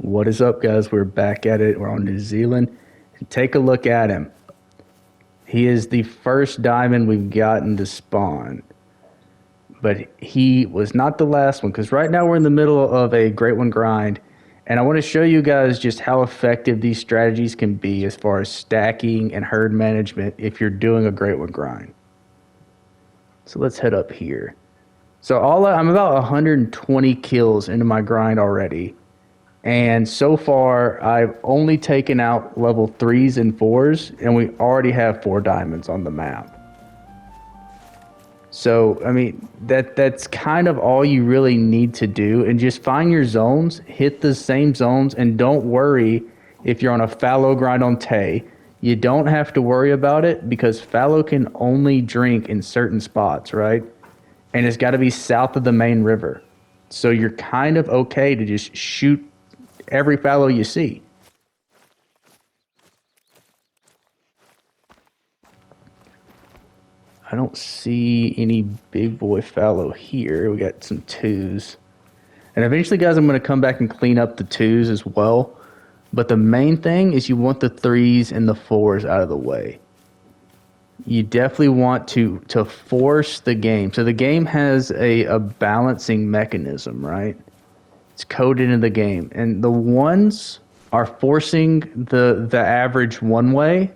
What is up, guys? We're back at it. We're on New Zealand. And take a look at him. He is the first diamond we've gotten to spawn. But he was not the last one, because right now we're in the middle of a Great One grind. And I want to show you guys just how effective these strategies can be as far as stacking and herd management if you're doing a Great One grind. So let's head up here. So I'm about 120 kills into my grind already. And so far, I've only taken out level 3s and 4s, and we already have 4 diamonds on the map. So, I mean, that's kind of all you really need to do. And just find your zones, hit the same zones, and don't worry if you're on a fallow grind on Tay. You don't have to worry about it because fallow can only drink in certain spots, right? And it's got to be south of the main river. So you're kind of okay to just shoot every fallow you see. I don't see any big boy fallow here. We got some 2s. And eventually, guys, I'm going to come back and clean up the 2s as well. But the main thing is you want the 3s and the 4s out of the way. You definitely want to force the game. So the game has a balancing mechanism, right? It's coded into the game. And the 1s are forcing the average one way.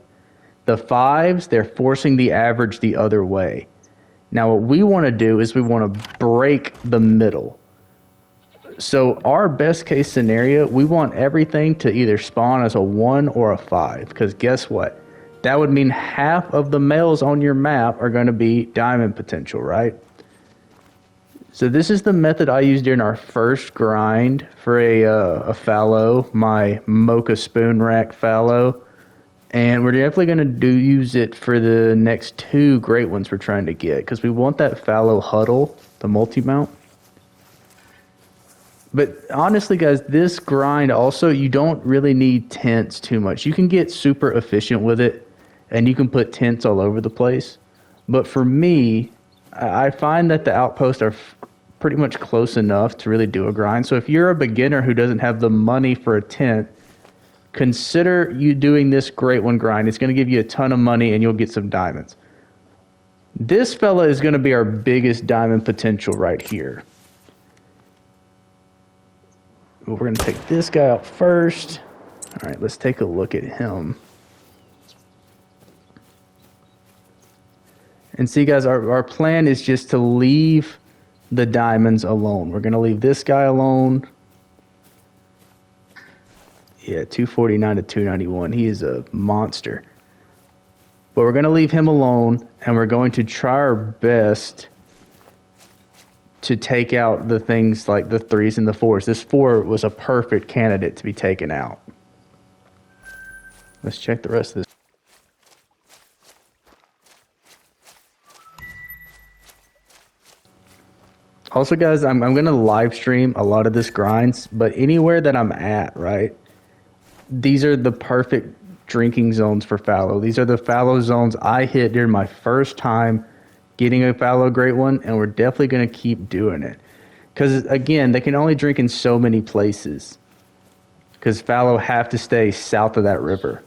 The 5s, they're forcing the average the other way. Now, what we want to do is we want to break the middle. So our best case scenario, we want everything to either spawn as a 1 or a 5. Because guess what? That would mean half of the males on your map are going to be diamond potential, right? So this is the method I used during our first grind for a fallow, my Mocha Spoon Rack fallow. And we're definitely going to use it for the next 2 great ones we're trying to get, because we want that fallow huddle, the multi-mount. But honestly, guys, this grind also, you don't really need tents too much. You can get super efficient with it, and you can put tents all over the place. But for me, I find that the outposts are pretty much close enough to really do a grind. So if you're a beginner who doesn't have the money for a tent, consider you doing this Great One grind. It's going to give you a ton of money and you'll get some diamonds. This fella is going to be our biggest diamond potential right here. We're going to take this guy out first. All right, let's take a look at him. And see, guys, our plan is just to leave the diamonds alone. We're going to leave this guy alone. Yeah, 249 to 291. He is a monster. But we're going to leave him alone, and we're going to try our best to take out the things like the 3s and the 4s. This 4 was a perfect candidate to be taken out. Let's check the rest of this. Also, guys, I'm going to live stream a lot of this grinds, but anywhere that I'm at, right? These are the perfect drinking zones for fallow. These are the fallow zones I hit during my first time getting a fallow Great One, and we're definitely going to keep doing it. Because, again, they can only drink in so many places. Because fallow have to stay south of that river.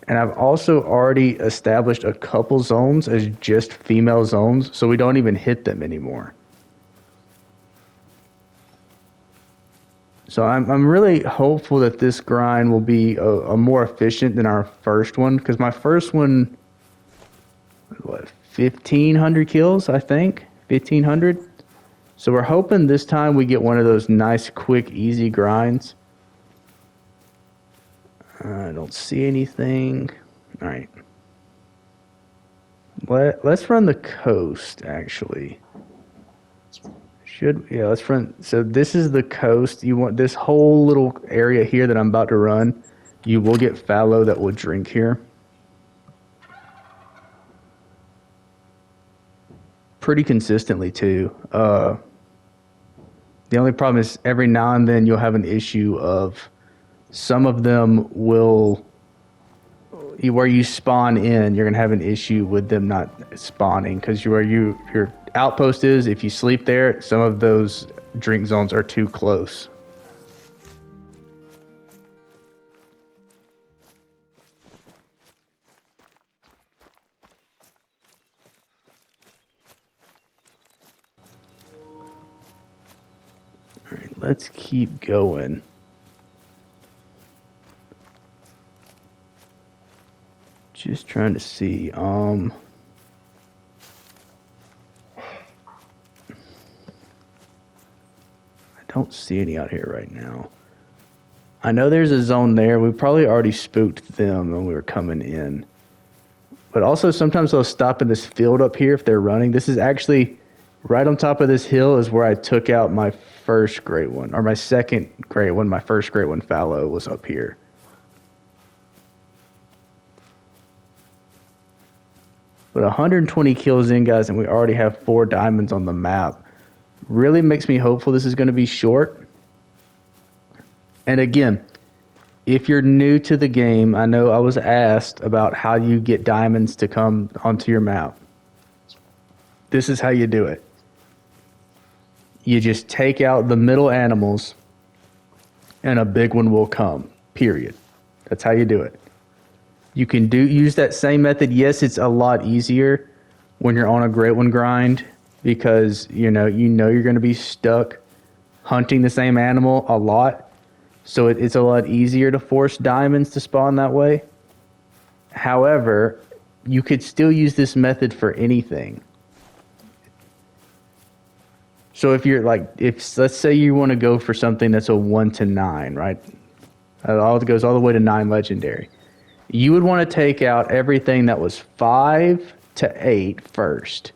And I've also already established a couple zones as just female zones, so we don't even hit them anymore. So I'm really hopeful that this grind will be a more efficient than our first one, because my first one, what, 1,500 kills, I think? 1,500? So we're hoping this time we get one of those nice, quick, easy grinds. I don't see anything. All right. Let's run the coast, actually. Let's run. So this is the coast. You want this whole little area here that I'm about to run. You will get fallow that will drink here. Pretty consistently, too. The only problem is every now and then you'll have an issue of some of them will, where you spawn in, you're going to have an issue with them not spawning, because where your outpost is, if you sleep there, some of those drink zones are too close. All right, let's keep going. Just trying to see. I don't see any out here right now. I know there's a zone there. We probably already spooked them when we were coming in. But also sometimes they'll stop in this field up here if they're running. This is actually right on top of this hill is where I took out my first great one, or my second great one. My first great one fallow was up here. But 120 kills in, guys, and we already have 4 diamonds on the map. Really makes me hopeful this is going to be short. And again, if you're new to the game, I know I was asked about how you get diamonds to come onto your map. This is how you do it. You just take out the middle animals, and a big one will come, period. That's how you do it. You can use that same method. Yes, it's a lot easier when you're on a great one grind because you know you're going to be stuck hunting the same animal a lot. So it's a lot easier to force diamonds to spawn that way. However, you could still use this method for anything. So if you're let's say you want to go for something that's a 1 to 9, right? It goes all the way to 9 legendary. You would want to take out everything that was 5 to 8 first.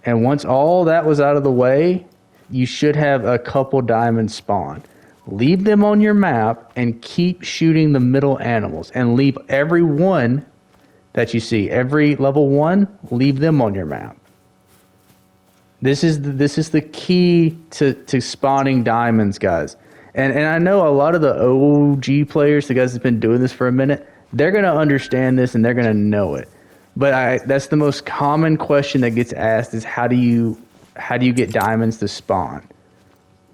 And once all that was out of the way, you should have a couple diamonds spawn. Leave them on your map and keep shooting the middle animals. And leave every one that you see, every level 1, leave them on your map. This is the key to spawning diamonds, guys. And I know a lot of the OG players, the guys that's been doing this for a minute, they're going to understand this and they're going to know it. But that's the most common question that gets asked is how do you get diamonds to spawn?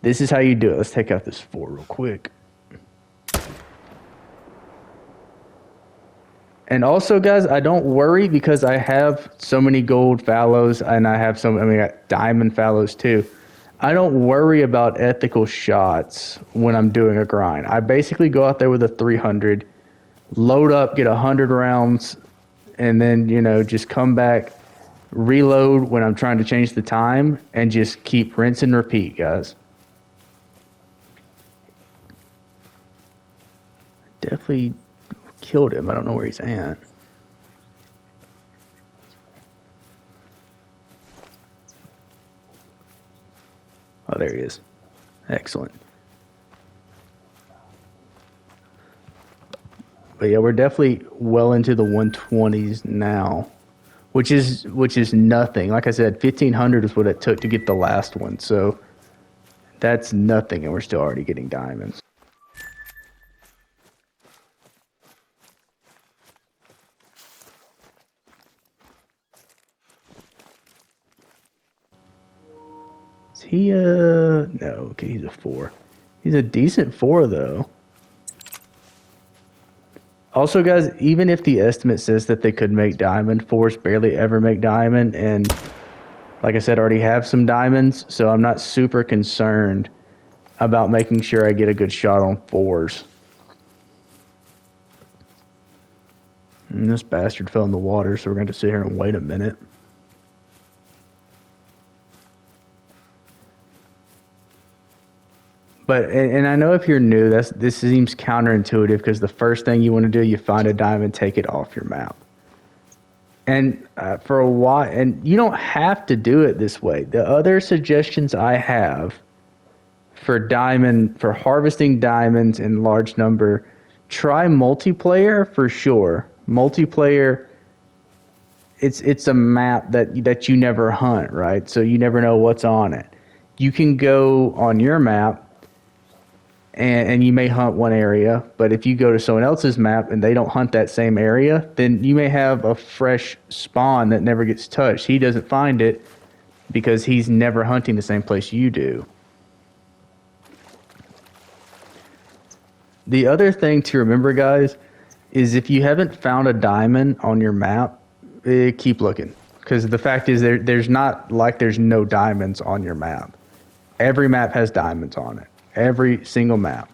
This is how you do it. Let's take out this 4 real quick. And also, guys, I don't worry because I have so many gold fallows and I got diamond fallows too. I don't worry about ethical shots when I'm doing a grind. I basically go out there with a 300, load up, get 100 rounds, and then, just come back, reload when I'm trying to change the time, and just keep rinse and repeat, guys. Definitely killed him. I don't know where he's at. Oh, there he is. Excellent. But yeah, we're definitely well into the 120s now, which is nothing. Like I said, 1500 is what it took to get the last one. So that's nothing, and we're still already getting diamonds. Is he no, okay, he's a 4. He's a decent 4 though. Also, guys, even if the estimate says that they could make diamond, 4s barely ever make diamond, and like I said, I already have some diamonds, so I'm not super concerned about making sure I get a good shot on 4s. And this bastard fell in the water, so we're going to sit here and wait a minute. But, and I know if you're new, this seems counterintuitive because the first thing you want to do, you find a diamond, take it off your map. And for a while, and you don't have to do it this way. The other suggestions I have for harvesting diamonds in large number, try multiplayer for sure. Multiplayer, it's a map that you never hunt, right? So you never know what's on it. You can go on your map, and you may hunt one area, but if you go to someone else's map and they don't hunt that same area, then you may have a fresh spawn that never gets touched. He doesn't find it because he's never hunting the same place you do. The other thing to remember, guys, is if you haven't found a diamond on your map, keep looking. Because the fact is, there's not like there's no diamonds on your map. Every map has diamonds on it. Every single map.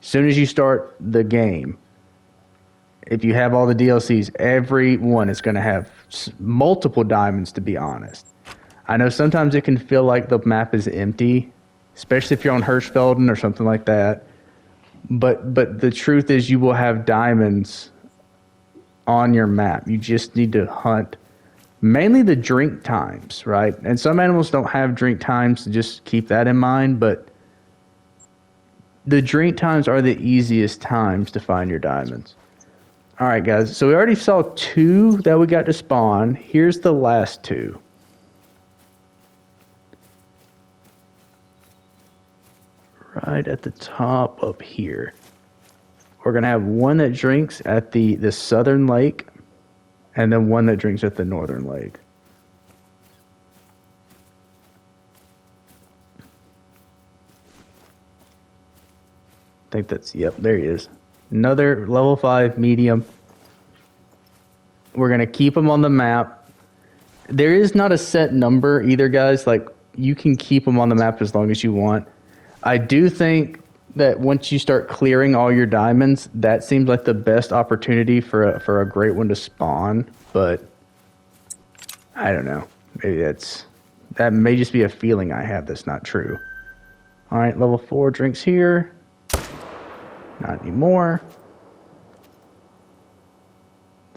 As soon as you start the game, if you have all the DLCs, every one is going to have multiple diamonds, to be honest. I know sometimes it can feel like the map is empty, especially if you're on Hirschfelden or something like that. But the truth is you will have diamonds on your map. You just need to hunt mainly the drink times, right? And some animals don't have drink times, so just keep that in mind. But the drink times are the easiest times to find your diamonds. All right, guys. So we already saw 2 that we got to spawn. Here's the last 2. Right at the top up here. We're going to have one that drinks at the southern lake, and then one that drinks at the northern lake. I think that's, yep, there he is. Another level 5 medium. We're going to keep them on the map. There is not a set number either, guys. Like, you can keep them on the map as long as you want. I do think that once you start clearing all your diamonds, that seems like the best opportunity for a great one to spawn. But I don't know. Maybe that may just be a feeling I have that's not true. All right, level 4 drinks here. Not anymore.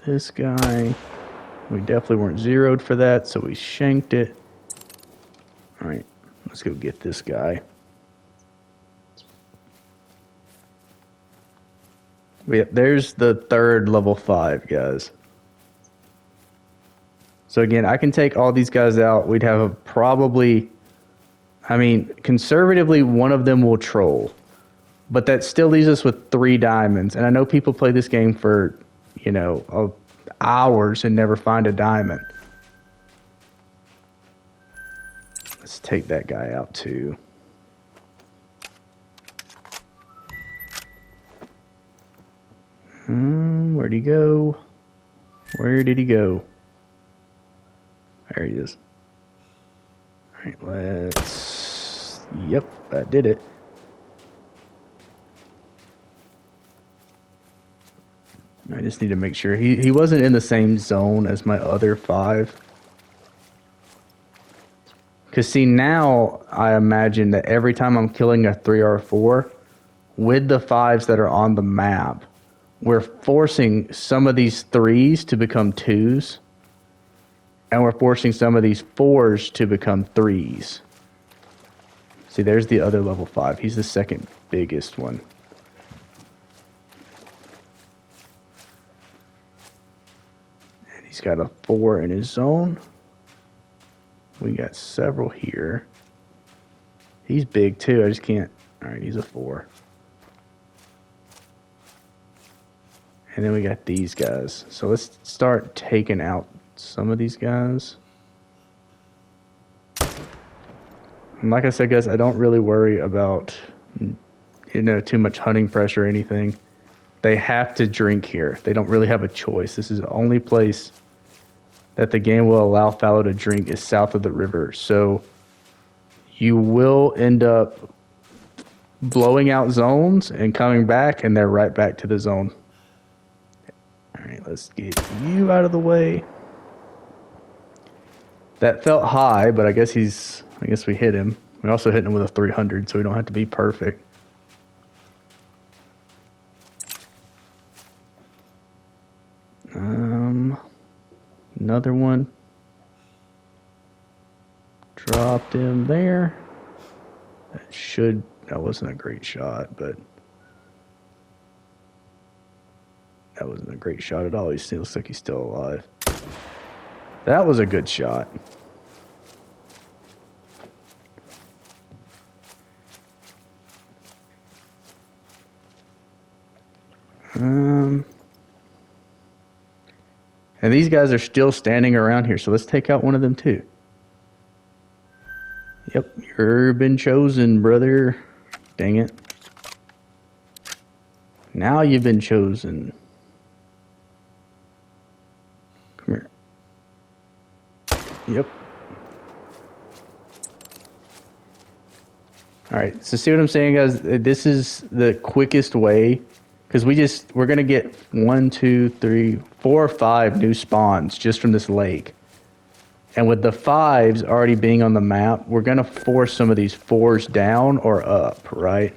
This guy, we definitely weren't zeroed for that, so we shanked it. All right, let's go get this guy. There's the 3rd level 5, guys. So again, I can take all these guys out. We'd have conservatively, one of them will troll. But that still leaves us with 3 diamonds. And I know people play this game for, hours and never find a diamond. Let's take that guy out too. Where'd he go? Where did he go? There he is. All right, let's... Yep, that did it. I just need to make sure. He wasn't in the same zone as my other 5. Because, see, now I imagine that every time I'm killing a 3 or 4, with the 5s that are on the map, we're forcing some of these 3s to become 2s, and we're forcing some of these 4s to become 3s. See, there's the other level 5. He's the second biggest one. And he's got a 4 in his zone. We got several here. He's big too. I just can't. All right, he's a 4. And then we got these guys. So let's start taking out some of these guys. And like I said, guys, I don't really worry about, too much hunting pressure or anything. They have to drink here. They don't really have a choice. This is the only place that the game will allow fallow to drink is south of the river. So you will end up blowing out zones and coming back, and they're right back to the zone. All right, let's get you out of the way. That felt high, but I guess we hit him. We also hit him with a 300, so we don't have to be perfect. Another one. Dropped him there. That wasn't a great shot, but that wasn't a great shot at all. He still looks like he's still alive. That was a good shot. And these guys are still standing around here, so let's take out one of them too. Yep, you've been chosen, brother. Dang it. Now you've been chosen. Come here. Yep. All right, so see what I'm saying, guys? This is the quickest way, because we're gonna get 1, 2, 3, 4, 5 new spawns just from this lake. And with the 5s already being on the map, we're gonna force some of these 4s down or up, right?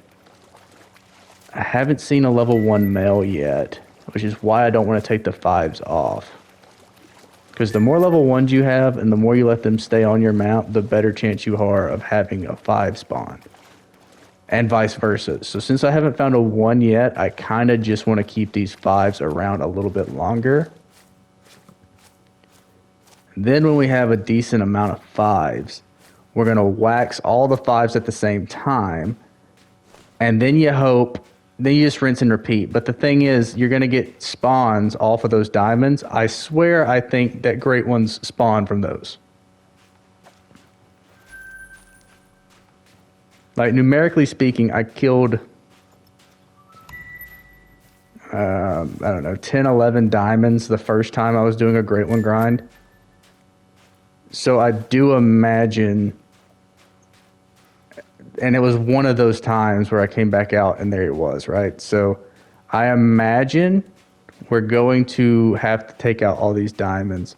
I haven't seen a level 1 male yet, which is why I don't want to take the 5s off. Because the more level 1s you have and the more you let them stay on your map, the better chance you are of having a 5 spawn. And vice versa. So since I haven't found a 1 yet, I kind of just want to keep these 5s around a little bit longer. Then when we have a decent amount of 5s, we're going to wax all the 5s at the same time. And then you just rinse and repeat. But the thing is, you're going to get spawns off of those diamonds. I swear I think that great ones spawn from those. Like, numerically speaking, I killed, I don't know, 10, 11 diamonds the first time I was doing a Great One grind. So I do imagine, and it was one of those times where I came back out and there it was, right? So I imagine we're going to have to take out all these diamonds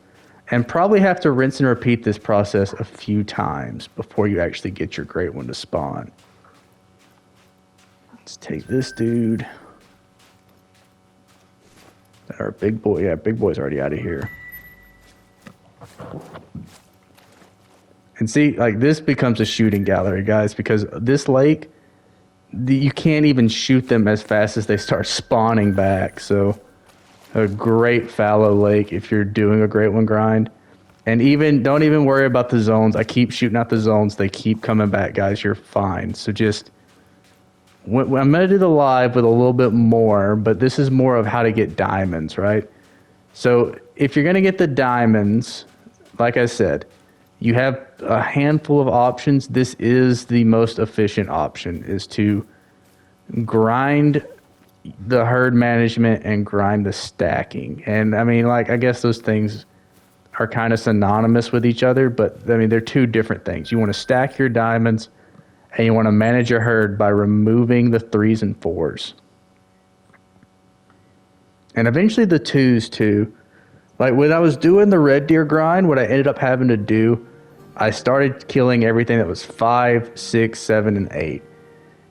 and probably have to rinse and repeat this process a few times before you actually get your Great One to spawn. Let's take this dude. Our big boy, yeah, big boy's already out of here. And see, like, this becomes a shooting gallery, guys, because this lake, you can't even shoot them as fast as they start spawning back. So a great fallow lake if you're doing a Great One grind. And don't even worry about the zones. I keep shooting out the zones. They keep coming back, guys. You're fine. So just, I'm going to do the live with a little bit more, but this is more of how to get diamonds, right? So if you're going to get the diamonds, like I said, you have a handful of options. This is the most efficient option, is to grind the herd management and grind the stacking. And I mean, like, I guess those things are kind of synonymous with each other, but I mean, they're two different things. You want to stack your diamonds and you want to manage your herd by removing the 3s and 4s. And eventually the 2s too. Like, when I was doing the red deer grind, what I ended up having to do, I started killing everything that was 5, 6, 7, and 8.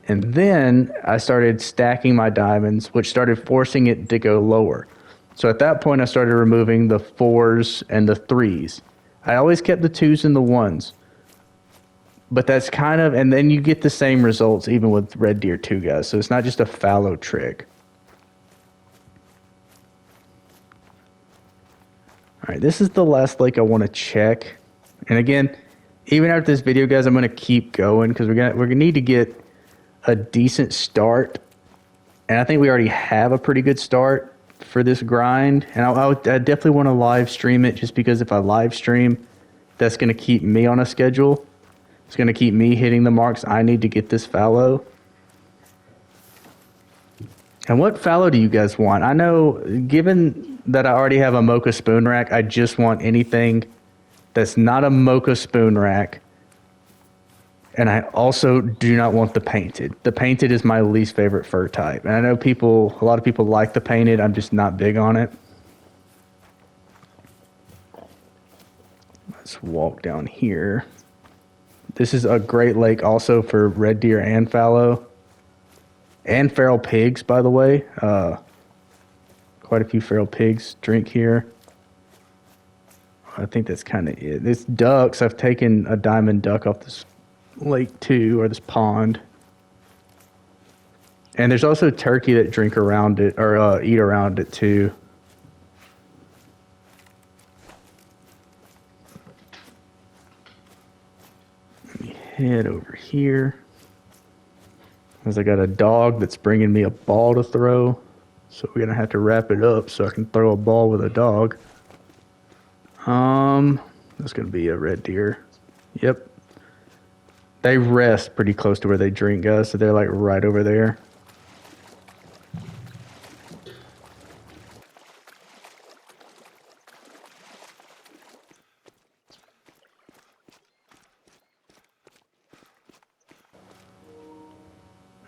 And then I started stacking my diamonds, which started forcing it to go lower. So at that point, I started removing the 4s and the 3s. I always kept the 2s and the 1s. But that's kind of, and then you get the same results even with red deer too, guys. So it's not just a fallow trick. All right, this is the last lake I want to check. And again, even after this video, guys, I'm going to keep going because we're gonna need to get a decent start. And I think we already have a pretty good start for this grind. And I definitely want to live stream it, just because if I live stream, that's going to keep me on a schedule. It's going to keep me hitting the marks I need to get this fallow. And what fallow do you guys want? I know, given that I already have a mocha spoon rack, I just want anything that's not a mocha spoon rack. And I also do not want the painted. The painted is my least favorite fur type. And I know a lot of people like the painted. I'm just not big on it. Let's walk down here. This is a great lake also for red deer and fallow. And feral pigs, by the way. Quite a few feral pigs drink here. I think that's kind of it. This ducks, I've taken a diamond duck off this lake too, or this pond. And there's also turkey that drink around it, or eat around it too. Let me head over here. As I got a dog that's bringing me a ball to throw. So we're going to have to wrap it up so I can throw a ball with a dog. That's going to be a red deer. Yep. They rest pretty close to where they drink, guys. So they're like right over there.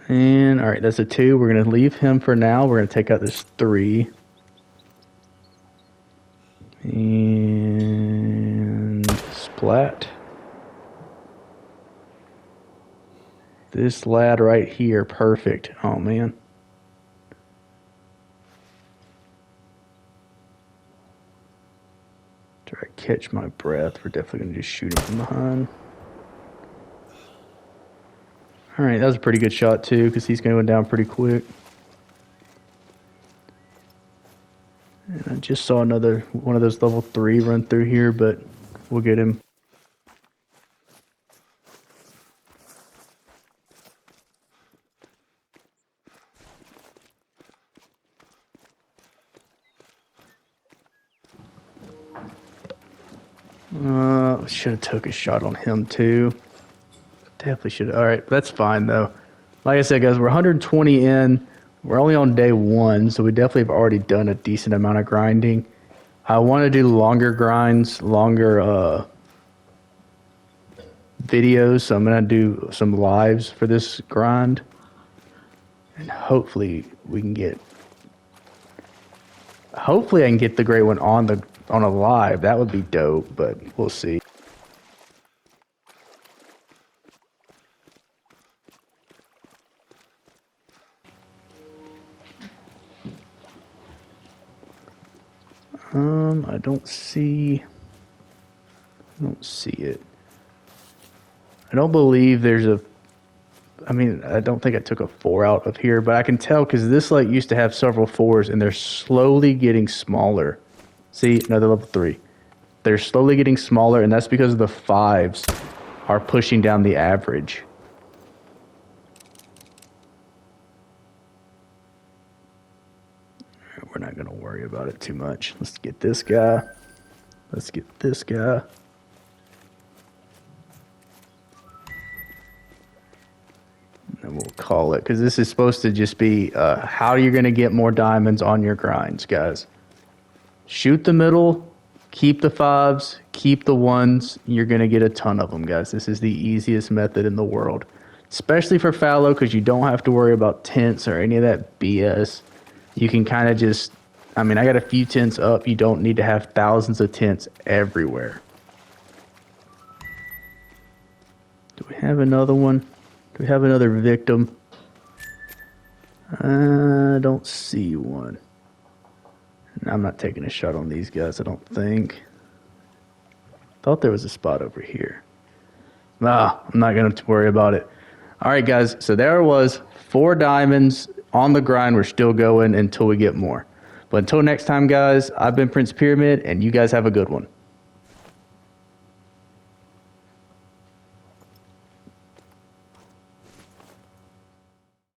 And all right, that's a 2. We're gonna leave him for now. We're gonna take out this 3. And splat. This lad right here, perfect. Oh man. Try to catch my breath. We're definitely gonna just shoot him from behind. All right, that was a pretty good shot too, because he's going down pretty quick. And I just saw another one of those level 3 run through here, but we'll get him. Should have took a shot on him too. Definitely should. All right, that's fine though. Like I said, guys, we're 120 in. We're only on day 1, so we definitely have already done a decent amount of grinding. I want to do longer grinds, longer videos, so I'm gonna do some lives for this grind, and hopefully we can get. Hopefully I can get the great one on a live. That would be dope, but we'll see. I don't see it. I don't believe there's a, I mean, I don't think I took a 4 out of here, but I can tell because this like used to have several 4s and they're slowly getting smaller. See, another level 3. They're slowly getting smaller, and that's because the 5s are pushing down the average. We're not going to worry about it too much. Let's get this guy. Let's get this guy. And we'll call it, because this is supposed to just be how you're going to get more diamonds on your grinds, guys. Shoot the middle, keep the 5s, keep the 1s. You're going to get a ton of them, guys. This is the easiest method in the world, especially for fallow, because you don't have to worry about tents or any of that BS. You can kind of just, I mean, I got a few tents up. You don't need to have thousands of tents everywhere. Do we have another one? Do we have another victim? I don't see one. I'm not taking a shot on these guys, I don't think. Thought there was a spot over here. Nah, I'm not going to worry about it. All right, guys, so there it was. 4 diamonds on the grind. We're still going until we get more. But until next time, guys, I've been Prince Pyramid, and you guys have a good one.